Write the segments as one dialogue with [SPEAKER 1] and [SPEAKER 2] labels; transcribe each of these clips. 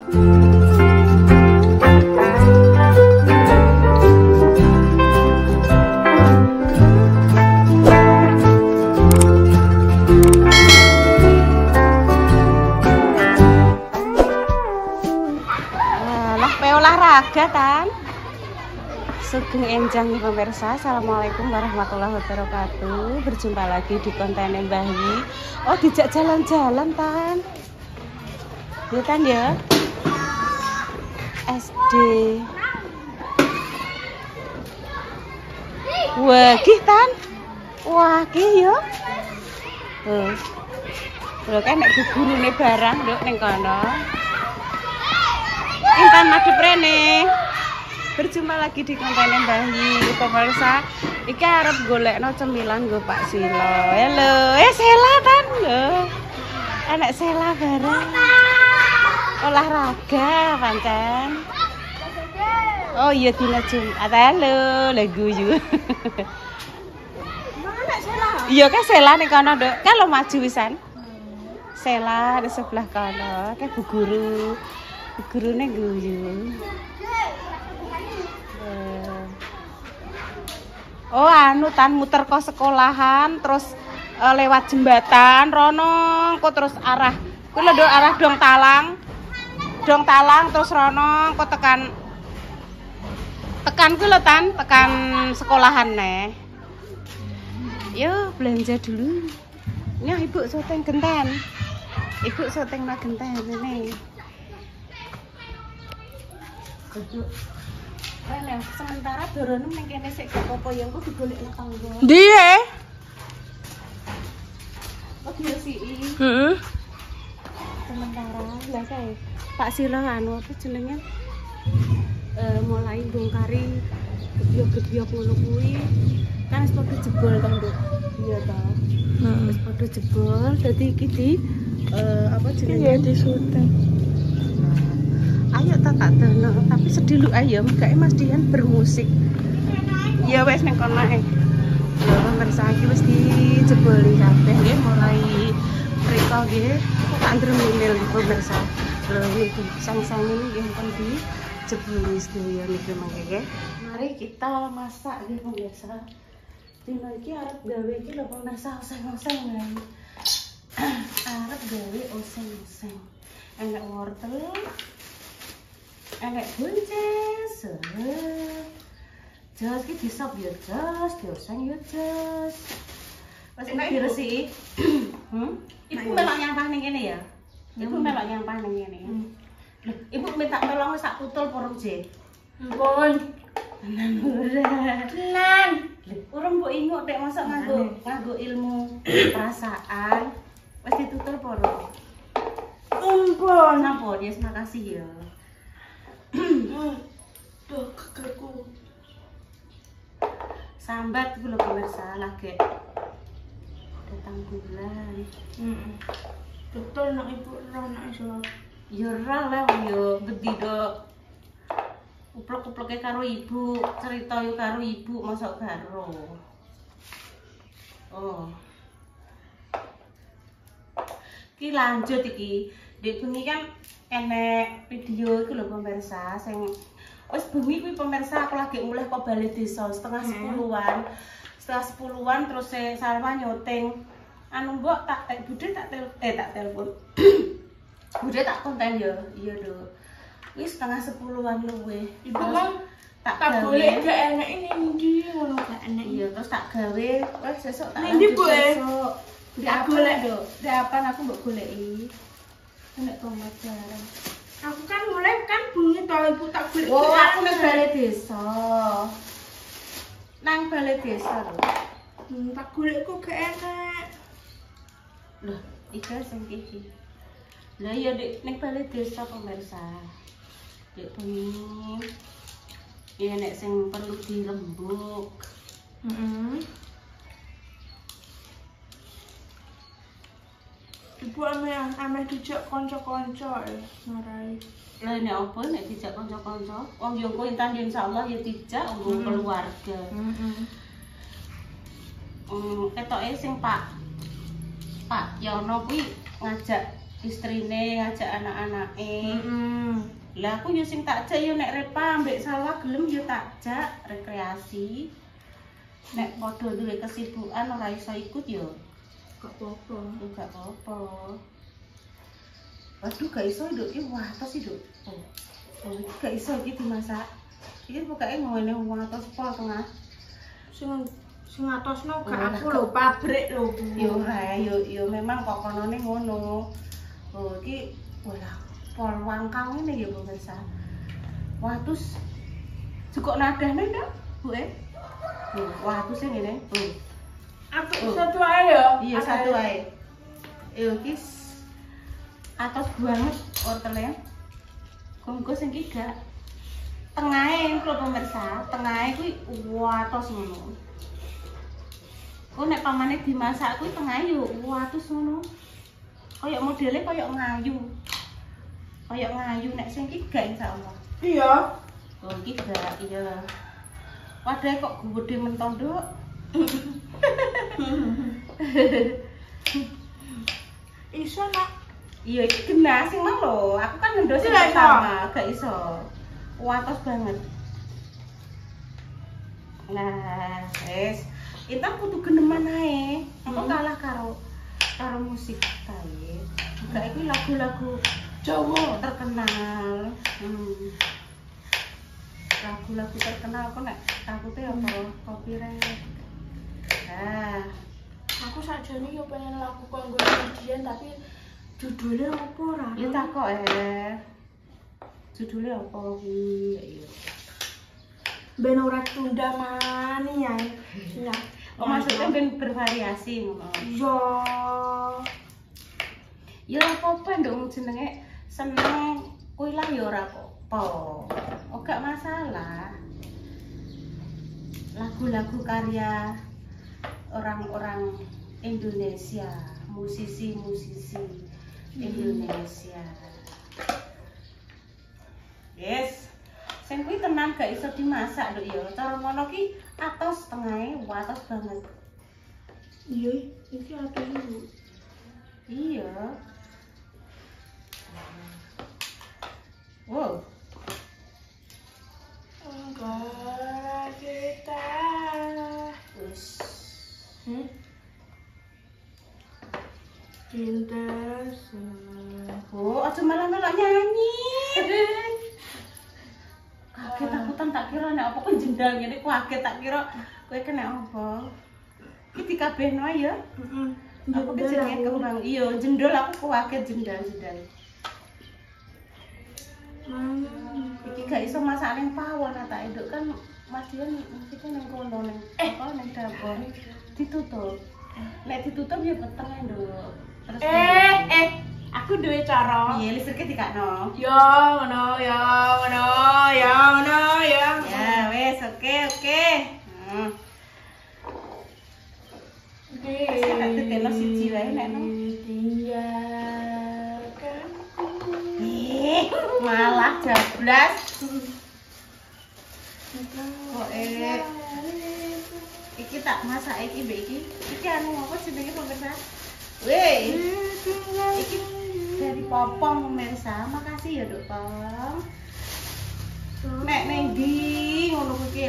[SPEAKER 1] Olahraga kan Sugeng enjang pemirsa. Assalamualaikum warahmatullahi wabarakatuh. Berjumpa lagi di konten Mbah Yi. Oh, dijak jalan-jalan Tan. Ya Tan ya. SD. Wah, ki Tan. Wah, ki yo. Lho kan nek gurune barang nduk ning kono. Intan madhep rene. Berjumpa lagi di konten Mbah Yi pemirsa. Iki arep golekno cemilan nggo Pak Silo. Halo, Sela Tan lho. Enek Sela bareng. Olahraga pancen. Oh iya dina Jumat. Halo, lha guyu. Mana Sela? Iya kan Sela ning kono, Nduk. Kan lo maju wisan. Sela di sebelah kono, kayak bu guru. Bu gurune guyu. Oh anu Tan muter ke sekolahan terus lewat jembatan rono kok terus arah ku lho arah Dong Talang terus rono kok tekan ku lho Tan tekan sekolahan neh. Yo belanja dulu. Nya ibu syuting genten. Ibu syuting nang genten ini. Rene sementara dorone ning kene sik gak apa-apa ya engko digolekno tangga. Ndi e? Oh diresiki. Heeh. Sementara lah saya Pak Silo anu apa jenenge mulai bongkari gebyok-gebyok ngono kuwi. Kan wis padha jebol to, Nduk. Iya ta. Wis padha jebol dadi iki di apa jenenge disuting. Ayo tak dono, tapi sediluk ayo megake Mas Dian bermusik. Ya wes ning kono ae. Lho pemirsa iki wis dijeboli kabeh nggih mulai mriko nggih tak ndremil pemirsa. Lho iki sang-sang nggih pun dijeboli sedaya niki mangke nggih. Mari kita masak nggih pemirsa. Dino iki arep gawe iki lho pemirsa oseng-oseng ae. Arep gawe oseng-oseng. Enak wortel. Enek buncis, jos ki disop ya jos, dioseng ya jos. Wes diresiki. Ibu melok nyampah ning kene ya? Ibu melok nyampah ning kene. Lho, ibu minta tolong sak putul porong je. Ampun. Tenan. Urung mbok inguk nek masak nganggo ilmu perasaan. Wes ditutul porong. Ampun, ampun, yes makasih ya. Tuh kakiku sambat ku lho pemirsa lagi datang bulan. Betul nak ibu roh nak iso. Ya ora lah yo gede dok. Uplek-uploke karo ibu, cerita yo karo ibu mosok karo. Oh. Ki lanjut iki. Dek bengi kan enek video iku lho pemirsa sing wis bengi kuwi pemirsa aku lagi mulai kok bali desa setengah 10-an. Setengah 10-an terus Salma nyuting. Anu mbok tak budhe tak telepon. Budhe tak konten ya. Iya lho. Wis setengah 10-an luwe. Ibu kan tak golek gak enek ini ndi ngono gak enek. Iya terus tak gawe wis sesuk tak lanjut sesuk. Ndak golek nduk. Ndak apa aku mbok goleki. Enak tomat bareng. Aku kan mulai kan bunyi to ibu tak golek. Oh, aku nang balai desa. Nang balai desa lho. Tak golek kok gak enak. Loh, iki sing iki. Lah ya Dik ning balai desa pemirsa. Dik bengi. Ya nek sing perlu dirembuk. Ibu ame dijak kanca-kanca marai. Lah nek opo nek dijak kanca-kanca? Wong yo engko intan insyaallah ya dijak wong keluarga. Ketoke sing Pak Yono kuwi ngajak istrine, ngajak anak-anake. Lah aku yo sing tak jak yo nek Repa ambek sawah gelem yo tak jak rekreasi. Nek padha duwe kesibukan ora iso ikut yo
[SPEAKER 2] Gak apa-apa.
[SPEAKER 1] gak apa-apa. Waduh gak iso nduk iki wates iki nduk. Oh, iki gak iso iki dimasak. Iki pokoke ngene wates pol tengah.
[SPEAKER 2] Sing atosno gak aku lho, pabrik lho.
[SPEAKER 1] Yo ora yo memang kok konone ngono. Oh iki wala pol wangkang ngene ya pemirsa. Watus cukup nadane ndak, Bu? Watus ngene.
[SPEAKER 2] Aku satu ae ya.
[SPEAKER 1] Iya satu ae. Yo iki atos banget wortelnya. Kongko sing iki gak tengahe lho pemirsa, tengahe kuwi watos ngono. Ku nek pamane dimasak kuwi tengahe yo watos ngono. Kayak modele kayak ngayu. Kayak ngayu nek sing iki gak insyaallah.
[SPEAKER 2] Iya.
[SPEAKER 1] Oh iki gak iya. Wadahe kok gede menton, Nduk.
[SPEAKER 2] Iso nak.
[SPEAKER 1] Iya iki genah sing mang lho. Aku kan ngendos sing
[SPEAKER 2] Gak iso.
[SPEAKER 1] pertama, gak iso. Watos banget. Nah, wes. Intan kudu geneman ae. Aku kalah karo musik kae. Juga iki lagu-lagu Jawa terkenal. Lagu-lagu terkenal kok nek takutnya apa copyright. Nah,
[SPEAKER 2] Aku sakjane yo pengen lagu kanggo Dian tapi judulnya apa ora?
[SPEAKER 1] ya takok judulnya apa kuwi?
[SPEAKER 2] Ben ora tunda mani ya. Iya.
[SPEAKER 1] Oh, maksudnya ben bervariasi ngono.
[SPEAKER 2] Iya.
[SPEAKER 1] Ya apa-apa nduk jenenge seneng kuwi lah ya ora apa-apa. Oh gak masalah. Lagu-lagu karya orang-orang Indonesia, musisi-musisi Indonesia. Yes. Sing kuwi tenan gak iso dimasak nduk ya. Cara ngono ki atos tengahe watos banget.
[SPEAKER 2] Iya, iki apa iki?
[SPEAKER 1] Iya. Wow.
[SPEAKER 2] Enggak kita.
[SPEAKER 1] Wis.
[SPEAKER 2] Cinta
[SPEAKER 1] Oh, aja malah melok nyanyi. Kaget aku tak kira nek apa kok jendal ngene kaget tak kira kowe kena apa. Iki dikabehno ya. Aku ki jenenge kembang. Iya, jendol aku kaget jendal-jendal. Iki gak iso masak ning pawon tak eduk kan Mas Dian mesti kan ning kono ning apa ning dapur. Ditutup. Nek ditutup ya peteng nduk. Terus
[SPEAKER 2] aku duwe cara.
[SPEAKER 1] iya listrike dikakno.
[SPEAKER 2] Ya ngono, ya ngono, ya ngono, ya.
[SPEAKER 1] Ya wes oke. Saya tak teteno siji wae nek no. Malah jablas. Kok iki tak masak iki mbek iki. Iki anu apa jenenge pemirsa? Weh. Iki dari Popong pemirsa. Makasih ya, Dok Pong. Nek ning ndi ngono kuwi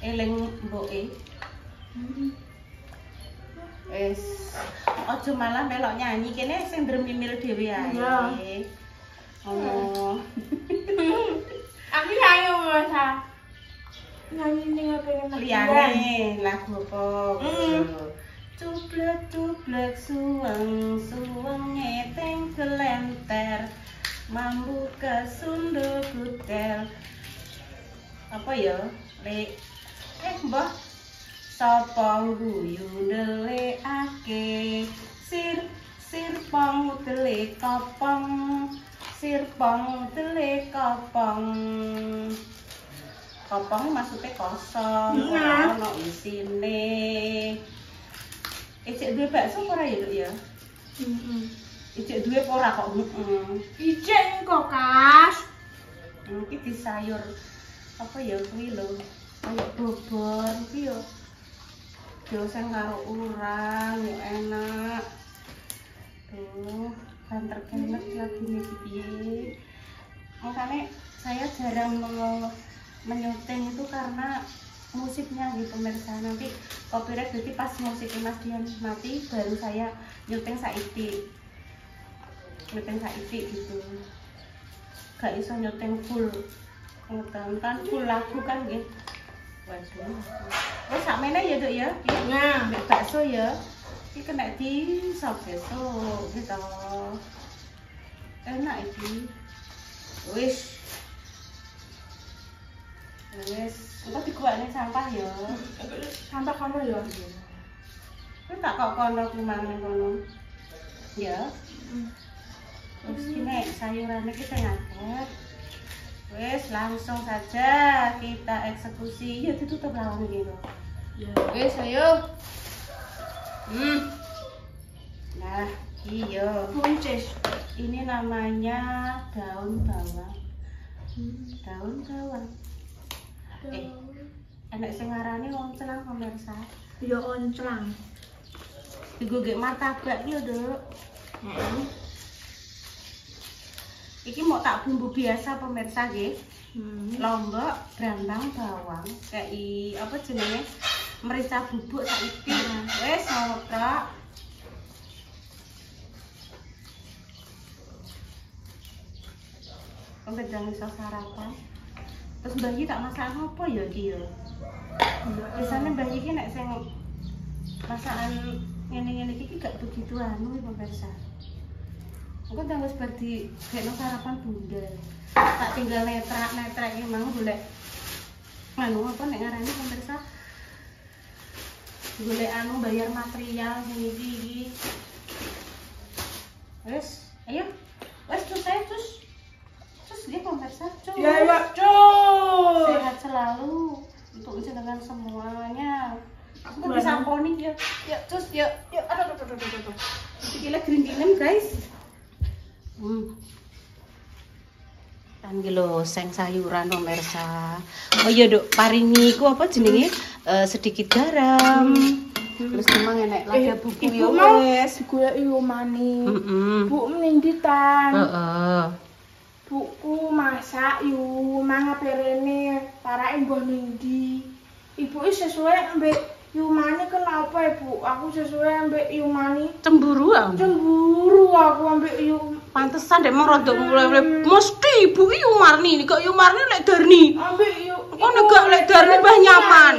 [SPEAKER 1] eling mboke. Aja malah melok nyanyi kene sing dremimil dhewe ae. Oh.
[SPEAKER 2] Aku nyanyi masa. Nyanyi ning pengen
[SPEAKER 1] Liyane lagu apa? Cublek suweng ngeteng kelenter mambu kesundo kutel. Apa ya? Mbah sapa guyu ndelikake sirpong telik kopong kopong maksudnya kosong ono isine ijek duwe bakso ora ya Duk ya ijek duwe ora kok
[SPEAKER 2] ijek kok kas
[SPEAKER 1] iki disayur apa ya kuwi lho kayak bobor iki yo dioseng karo urang yo enak tuh banter banget lagi nih piye. Makanya saya jarang menyuting itu karena musiknya gitu pemirsa, nanti copyright. Jadi pas musiknya Mas Dian mati baru saya nyuting saiki gitu, gak iso nyuting full kan full lagu kan gitu. Waduh, wes sakmene ya Dok ya.
[SPEAKER 2] Nah,
[SPEAKER 1] Nek bakso ya iki kena di sop besok gitu, enak iki. Wis engko dikuwakne sampah ya.
[SPEAKER 2] sampah kamu ya.
[SPEAKER 1] Kowe tak kok kono kumang ning kono. Ya. Terus ini sayurannya kita ngangkat. Wes langsung saja kita eksekusi. Ya ditutup lawan gitu.
[SPEAKER 2] Ya.
[SPEAKER 1] Wes ayo. Nah, iya.
[SPEAKER 2] Buncis.
[SPEAKER 1] Ini namanya daun bawang. Daun bawang. Enak sing ngarani oncelang pemirsa.
[SPEAKER 2] Ya oncelang.
[SPEAKER 1] Digogek martabak yo, Dok. Iki mau tak bumbu biasa pemirsa nggih. Lombok, brambang, bawang, kayak apa jenenge? Merica bubuk saiki. Wes ngoprok. Pendang iso sarapan. Terus Mbah Yi tak masak apa ya iki ya? Biasanya Mbah Yi ki nek sing masakan ngene-ngene iki gak begitu anu pemirsa. Aku tanggus berdi kena sarapan bunda. Tak tinggal netrak emang golek anu apa nek ngarani pemirsa? Golek anu bayar material sing iki. Wes, ayo. Wes terus dia pemirsa.
[SPEAKER 2] Ya, cus.
[SPEAKER 1] Sehat selalu untuk jenengan semuanya. Aku bisa poni ya. Ya, cus, yuk. Aduh. Iki grindinem, guys. Kan iki lho seng sayuran pemirsa. Oh iya, Dok, paringi iku apa jenenge? Sedikit garam. Terus memang enek lada buku ya wis.
[SPEAKER 2] Digoleki yo mani. Bu mending ditan.
[SPEAKER 1] Heeh.
[SPEAKER 2] Buku masak yo mang perene parake mbah ning ndi. Ibu sesuai ambek Yumani kenapa Ibu? Aku sesuai ambek Yumani.
[SPEAKER 1] Cemburu ah.
[SPEAKER 2] Cemburu aku ambek Yum.
[SPEAKER 1] Pantesan dek mong rodok mulai mesti Ibu Yumarni kok Yumarni lek Darni.
[SPEAKER 2] Ambek Yu.
[SPEAKER 1] Kok nek lek Darni mbah nyaman.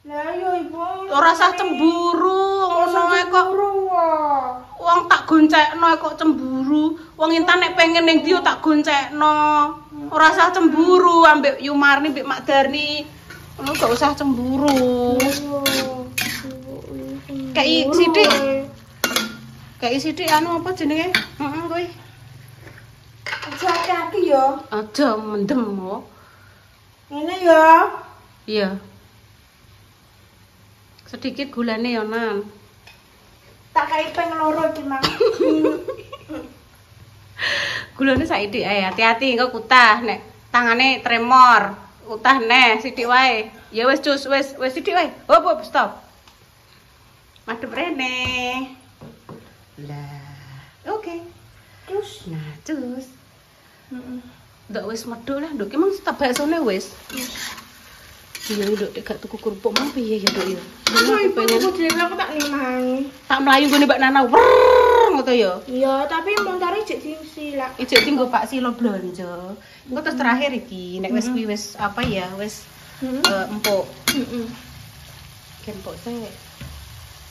[SPEAKER 2] Lah yo Ibu.
[SPEAKER 1] Ora usah cemburu ngono ae kok. Wong tak goncekno kok cemburu. Wong Intan nek pengen ning ndi tak goncekno. Ora usah cemburu ambek Yumarni mbek Mak Darni. Ngono gak usah cemburu. Kayak sithik anu apa jenenge? Heeh kuwi.
[SPEAKER 2] Aja hati-hati yo.
[SPEAKER 1] Aja mendem mo.
[SPEAKER 2] Ngene yo.
[SPEAKER 1] Iya. Sedikit gulane ya, Nan.
[SPEAKER 2] Tak kai peng loro iki, Mang.
[SPEAKER 1] Gulane saiki ae, hati-hati engko kutah nek tangane tremor. Utah neh sithik wae. Ya wis cus, wis sithik wae. Hop, stop. Madhep rene. Lah, oke.
[SPEAKER 2] Terus
[SPEAKER 1] Nah, cus. Ndok wis medhok lah, ndok ki mang tak baksone wis. Iya, ndok gak tuku kerupuk mang piye ya, Ndok ya.
[SPEAKER 2] aku pengen aku dhewe aku tak limangi.
[SPEAKER 1] Tak mlayu gone Mbak Nana. Ngono to ya.
[SPEAKER 2] Iya, tapi montare jek disilak.
[SPEAKER 1] Ijek tinggo Pak Silo blonjo. Engko terus terakhir iki nek wis kuwi wis apa ya, wis empuk. Ken empuk teh.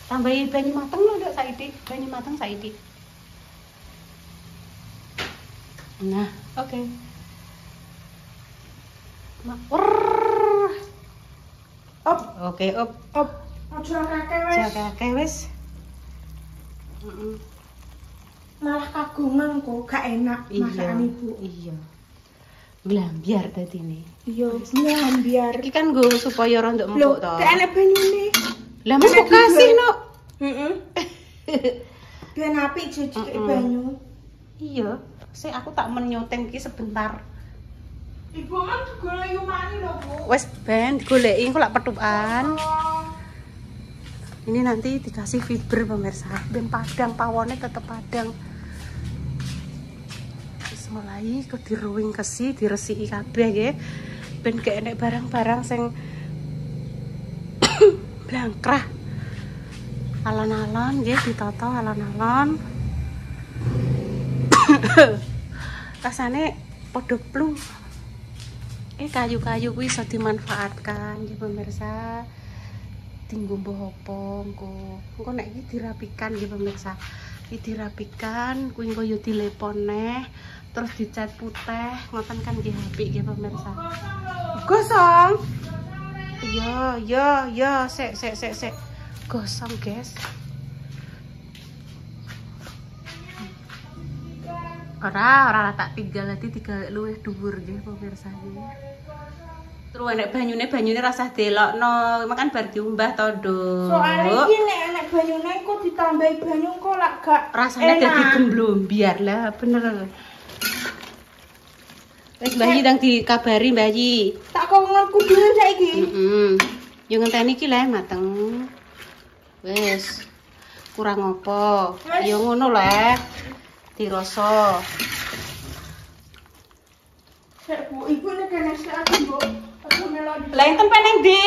[SPEAKER 1] Tambahi banyu mateng lho Ndok saiki. Banyu mateng saiki. Nah, oke. Op, oke, op.
[SPEAKER 2] Aja kakek wis.
[SPEAKER 1] Jaga wis.
[SPEAKER 2] Malah kagungan kok gak enak masakan Ibu.
[SPEAKER 1] Iya. Glambiar tadi nih.
[SPEAKER 2] Iya, glambiar.
[SPEAKER 1] Iki kan nggo supaya ora nduk empuk to.
[SPEAKER 2] Lho, enek banyune.
[SPEAKER 1] Lah Mas kok kasih no?
[SPEAKER 2] Heeh. Ben apik jejak banyu.
[SPEAKER 1] Iya. Sik aku tak menyoteng iki sebentar.
[SPEAKER 2] Ibu man digoleki Yumani lho, Bu.
[SPEAKER 1] Wes ben digoleki engko lak petukan. Ini nanti dikasih fiber pemirsa. Ben padang pawone tetep padang. mulai kok diruwing kesi diresiki kabeh nggih ben gak enek barang-barang sing blangkrah. Alon-alon nggih ditata alon-alon. Rasane padha plu. Kayu-kayu kuwi iso dimanfaatkan nggih pemirsa. Tinggo mbah apa engko nek iki dirapikan nggih pemirsa. Iki dirapikan kuwi engko yo dilepon neh terus dicat putih ngoten kan nggih apik nggih pemirsa. Gosong. Iya, sik. Gosong, guys. Ora tak tinggal lagi 3 luwih dhuwur nggih pemirsa nggih. Terus enek banyune rasah delokno, makan bar diumbah to, Nduk.
[SPEAKER 2] Soale iki nek enek banyune kok ditambahi banyu kok lak gak
[SPEAKER 1] rasane dadi gemblombiar lah, bener. Wis Mbah Yi ndang dikabari Mbah Yi.
[SPEAKER 2] Tak kongon kudune saiki.
[SPEAKER 1] Yo ngenteni iki le mateng. Wis. Kurang apa? Yo ngono le. Dirasa.
[SPEAKER 2] Sik Bu, ibu nek kene sik aku mbok. Aku melodi.
[SPEAKER 1] Lah enten peneng ndi?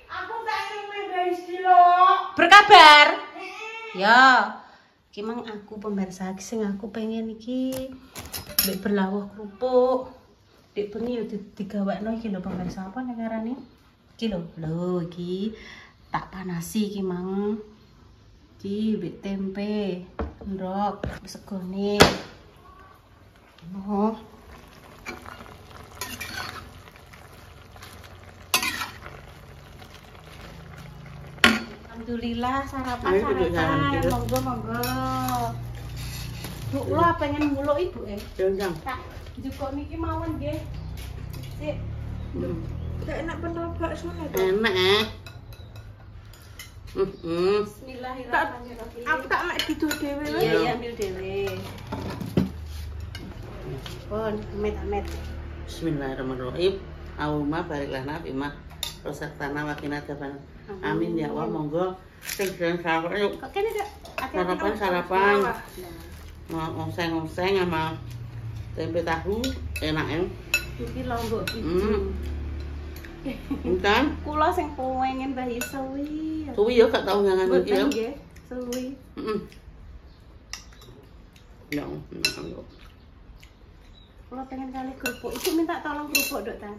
[SPEAKER 2] Aku tak ingin guys kilo.
[SPEAKER 1] Berkabar? Ya. Iki mang aku pemirsa sing aku pengen iki mbek berlawuh kerupuk. Dik bengi yo digawakno iki lho pemirsa apa nek arane? Iki lho. Lho iki tak panasi iki mang. Iki mbek tempe, ndok, segone. Oh. Alhamdulillah sarapan. Monggo. Bu, kula pengen muluk Ibu
[SPEAKER 3] Jang.
[SPEAKER 1] Tak njukuk niki mawon nggih. Sik.
[SPEAKER 2] Gak enak pentol bakso nek.
[SPEAKER 3] Enak.
[SPEAKER 1] Bismillahirrahmanirrahim.
[SPEAKER 2] Aku tak mek dido dhewe wis.
[SPEAKER 1] Iya, ambil dhewe. Pun, amit-amit.
[SPEAKER 3] Bismillahirrahmanirrahim. Allahumma barik lana bima razaqtana wa qina adzaban. Amin ya Allah, monggo sing sarapan yuk.
[SPEAKER 1] Kok kene Dek?
[SPEAKER 3] Sarapan. Ngoseng-ngoseng sama tempe tahu enak ya.
[SPEAKER 1] Iki lombok iki.
[SPEAKER 3] Bukan?
[SPEAKER 1] Kula sing pengen Mbah Yi suwi.
[SPEAKER 3] Suwi ya gak tau ngangan iki ya.
[SPEAKER 1] Nggih, suwi.
[SPEAKER 3] Ya,
[SPEAKER 1] Kula pengen kali kerupuk. Ibu minta tolong kerupuk, Dok, ta.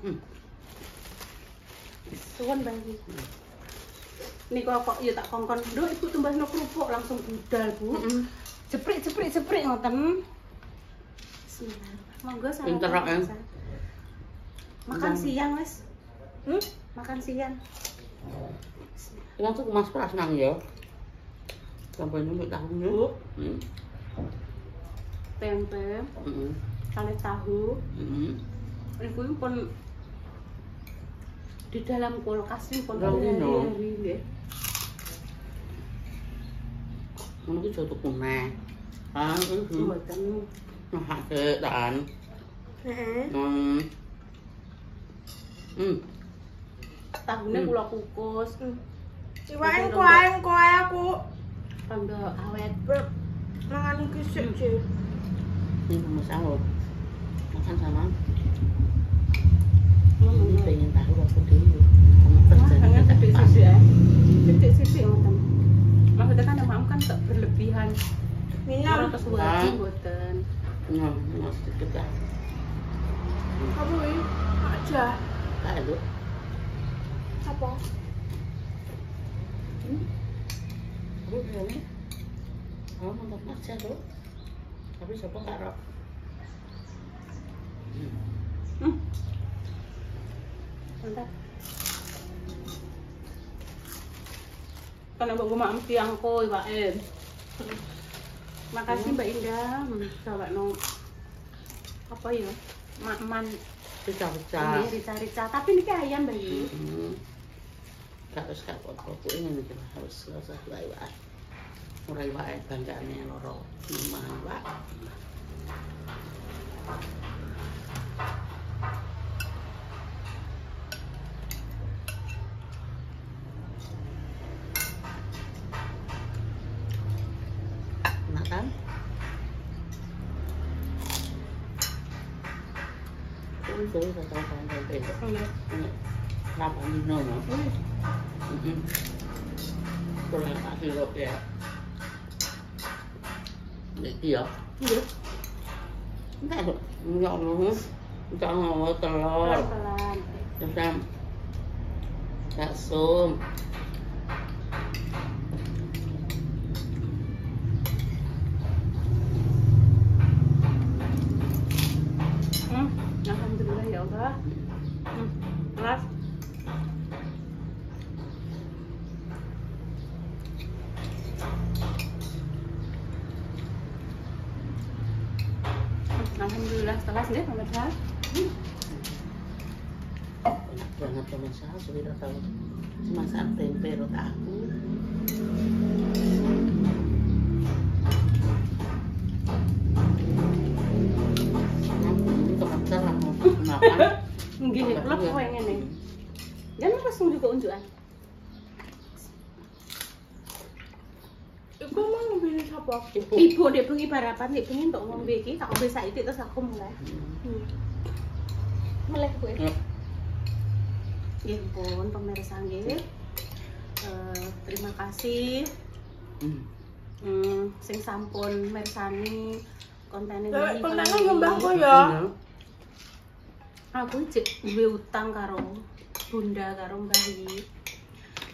[SPEAKER 1] Suwun Mbah Yi. Niku kok ya tak kongkon, Nduk, Ibu tumbasno kerupuk langsung budal, Bu. Jeprik ngoten. Bismillah. Monggo sarapan. Makan siang, Mas. Makan siang.
[SPEAKER 3] Ilang tuh mas keras nang ya. Sampai nyumbik tahunya.
[SPEAKER 1] Tempe. Kali tahu. Iku pun di dalam kulkas pun hari nggih.
[SPEAKER 3] Ngono ki joto kuneh.
[SPEAKER 1] Mboten.
[SPEAKER 3] Nah, kedan.
[SPEAKER 1] Tahune kula kukus.
[SPEAKER 2] Iwake kok ae aku.
[SPEAKER 1] Rondo awet.
[SPEAKER 2] Mangan iki sik, Cik.
[SPEAKER 3] Ini kamu sahur. Makan sama. Ini pengen tahu apa dulu. Kamu kerja
[SPEAKER 1] Jangan sedikit-sedikit ya. Sedikit-sedikit ngoten. Maksudnya kan emang kan tak berlebihan.
[SPEAKER 2] Minyak.
[SPEAKER 1] Terus wajib mboten.
[SPEAKER 3] Nah, sedikit ya.
[SPEAKER 2] Apa iki? Aja.
[SPEAKER 3] Kayak lu.
[SPEAKER 2] Apa?
[SPEAKER 3] Lu ini. Kamu nonton aja lu. Tapi siapa karo?
[SPEAKER 1] Bentar. Kan abang gue mesti angko iwae. Makasih Mbak Indah. Sawakno apa ya? Makman
[SPEAKER 3] Rica-rica.
[SPEAKER 1] Rica-rica. Tapi niki ayam Mbak Yi.
[SPEAKER 3] Harus kapok ini nih harus usah iwae. Ora iwae banggane loro. Mangan wae. Enak kan? suwe kata tempe.
[SPEAKER 1] Nggih.
[SPEAKER 3] Kenapa dino no? Kurang kasih kok ya. Iki ya.
[SPEAKER 1] Nggih.
[SPEAKER 3] Enggak kok. Enggak ngono. Enggak ngono telur.
[SPEAKER 1] Pelan-pelan.
[SPEAKER 3] Terus bakso.
[SPEAKER 1] Alhamdulillah ya Allah. Kelas. Alhamdulillah kelas nggih pemirsa.
[SPEAKER 3] Enak banget pemirsa, sudah tahu masak tempe rot aku. Makan.
[SPEAKER 1] Nggih, kula kowe ngene. Jangan langsung juga unjukan.
[SPEAKER 2] Iku mau ngombe sapa aku?
[SPEAKER 1] Ibu ndek bengi barapan, ndek bengi untuk ngombe iki, tak ngombe saiki terus aku mulai. Mulai kowe. Nggih pun pemirsa nggih. Terima kasih. Sing sampun mirsani kontene iki.
[SPEAKER 2] Kontene ngembangku ya.
[SPEAKER 1] Aku cek duwe utang karo Bunda karo Mbah Yi.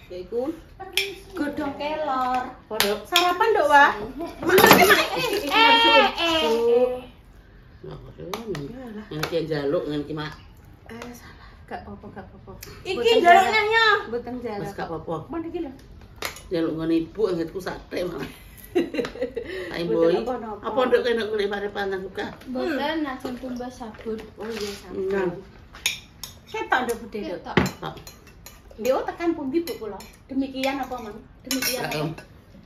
[SPEAKER 1] Yaiku godhong kelor.
[SPEAKER 3] Padha
[SPEAKER 1] Sarapan nduk, Wah. Makane
[SPEAKER 3] Ngene njaluk ngene iki, Mak.
[SPEAKER 1] salah. Gak apa-apa, gak apa-apa.
[SPEAKER 2] Iki njaluk nyanyo.
[SPEAKER 1] Mboten jarak.
[SPEAKER 3] Wis gak apa-apa.
[SPEAKER 1] Mon iki lho.
[SPEAKER 3] Njaluk ngene ibu ngetku sathek malah. Ayo boy. Apa nduk kene kulit pare-pare buka?
[SPEAKER 2] Mboten najan tumbas sabun.
[SPEAKER 1] Oh iya sampun. Ketok nduk Bude nduk.
[SPEAKER 3] Tok.
[SPEAKER 1] Nduk tekan pundi Bu kula? Demikian apa, Mang? Demikian.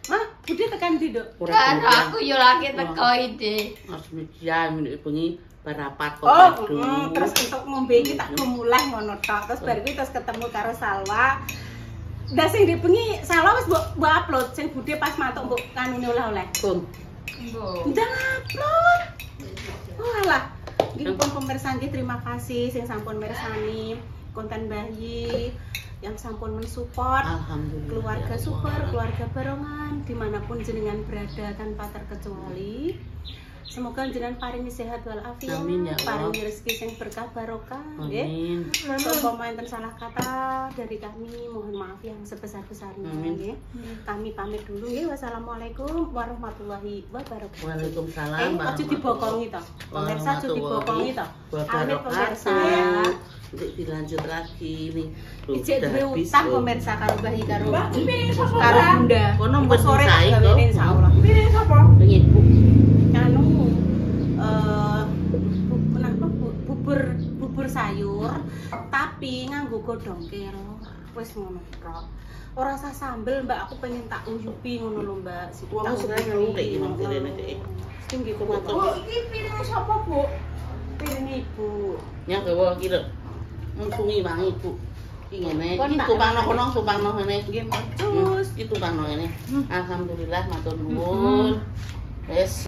[SPEAKER 1] Mah, Bude tekan ndi, Nduk?
[SPEAKER 2] Kan aku yo lagi teko ide.
[SPEAKER 3] Mas mejan menit bengi barapat kok.
[SPEAKER 1] Terus untuk ngombe iki tak mulai ngono tok. Terus bar kuwi terus ketemu karo Salwa. Dah sing dibengi Salwa wis mbok upload sing Bude pas mantuk mbok kanune oleh-oleh.
[SPEAKER 3] Bung.
[SPEAKER 1] Udah upload. Walah. Nggih pun pemirsa nggih terima kasih sing sampun mirsani konten Mbah Yi yang sampun mensupport.
[SPEAKER 3] Alhamdulillah.
[SPEAKER 1] Keluarga
[SPEAKER 3] ya
[SPEAKER 1] super,
[SPEAKER 3] Allah.
[SPEAKER 1] keluarga barongan dimanapun jenengan berada tanpa terkecuali. Semoga jenengan paringi sehat walafiat,
[SPEAKER 3] Amin, ya Allah.
[SPEAKER 1] paringi rezeki sing berkah barokah, nggih.
[SPEAKER 3] Amin.
[SPEAKER 1] Umpama enten salah kata dari kami mohon maaf yang sebesar-besarnya
[SPEAKER 3] Amin.
[SPEAKER 1] nggih. Kami pamit dulu nggih. Wassalamualaikum warahmatullahi wabarakatuh.
[SPEAKER 3] Waalaikumsalam.
[SPEAKER 1] Aja dibokongi to. Pemirsa aja dibokongi to. Amit pemirsa.
[SPEAKER 3] Untuk dilanjut lagi nih.
[SPEAKER 1] Ijek duwe utang pemirsa karo Mbah Yi karo
[SPEAKER 2] Mbak, piring sapa?
[SPEAKER 1] karo Bunda.
[SPEAKER 3] Kono
[SPEAKER 1] Engko sore tak
[SPEAKER 3] mbok
[SPEAKER 1] gawene
[SPEAKER 3] disaiki,
[SPEAKER 1] insyaallah.
[SPEAKER 2] Piring sapa?
[SPEAKER 3] Ibu.
[SPEAKER 1] Anu bubur sayur tapi nganggo godhong kelor. Wis ngono tok. Ora usah sambel, Mbak. Aku pengen tak uyupi ngono lho, Mbak.
[SPEAKER 3] Wong seneng nglutik iki nang kene iki.
[SPEAKER 1] Tinggi
[SPEAKER 3] Bu,
[SPEAKER 1] kuwi.
[SPEAKER 2] Bu, iki piring sapa, Bu?
[SPEAKER 1] Piring Ibu.
[SPEAKER 3] Nyang gawa iki lho. Ngsungi wangi, Bu. Iki ngene.
[SPEAKER 1] Kon
[SPEAKER 3] Iki
[SPEAKER 1] tak
[SPEAKER 3] tupangno kono, tupangno ngene.
[SPEAKER 1] Nggih, Mbak. Cus.
[SPEAKER 3] Iki tupangno ngene. Alhamdulillah matur nuwun. Wis